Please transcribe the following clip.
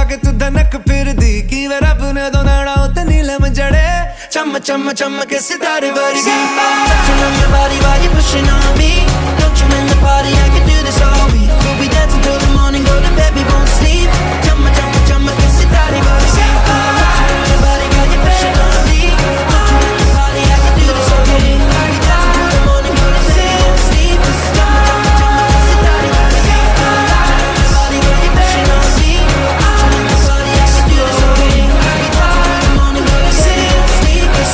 के तू धनक फिर दी की वे रब ने दो नाड़ा उते नीलम जड़े चम चम चम के सितारे वर्गी touching on your body while you pushing on me don't you in the party I can do this all week we'll be dancing till the morning golden baby won't sleep